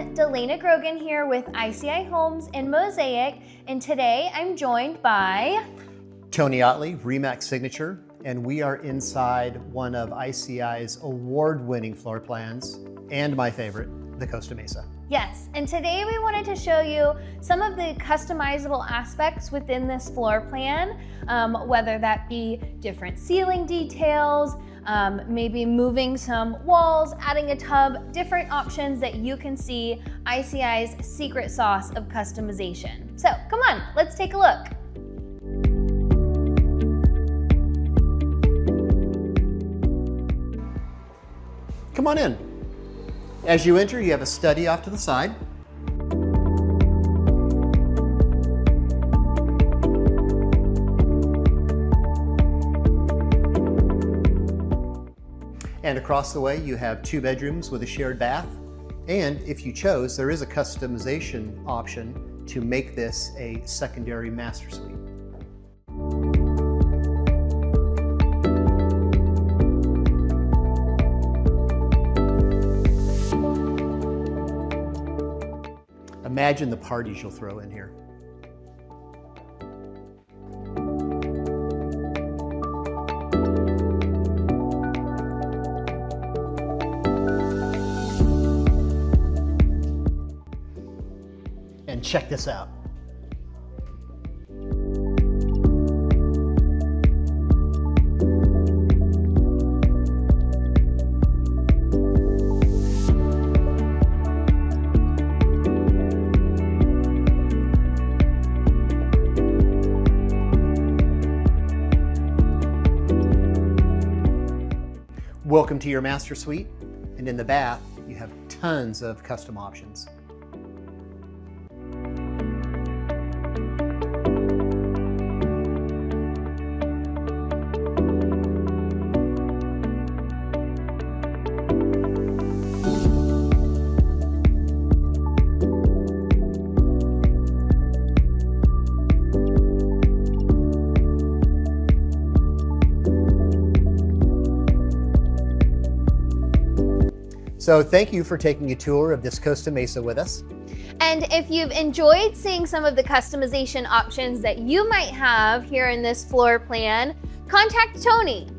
everyone, Delena Grogan here with ICI Homes in Mosaic, and today I'm joined by Tony Otley, RE/MAX Signature, and we are inside one of ICI's award-winning floor plans, and my favorite, the Costa Mesa. Yes, and today we wanted to show you some of the customizable aspects within this floor plan, whether that be different ceiling details, maybe moving some walls, adding a tub, different options that you can see ICI's secret sauce of customization. So come on, let's take a look. Come on in. As you enter, you have a study off to the side. And across the way, you have 2 bedrooms with a shared bath. And if you chose, there is a customization option to make this a secondary master suite. Imagine the parties you'll throw in here. And check this out. Welcome to your master suite, and in the bath, you have tons of custom options. So thank you for taking a tour of this Costa Mesa with us. And if you've enjoyed seeing some of the customization options that you might have here in this floor plan, contact Tony.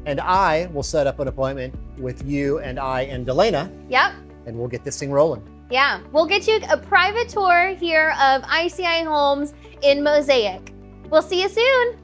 And I will set up an appointment with you and I and Delena. Yep. And we'll get this thing rolling. Yeah, we'll get you a private tour here of ICI Homes in Mosaic. We'll see you soon.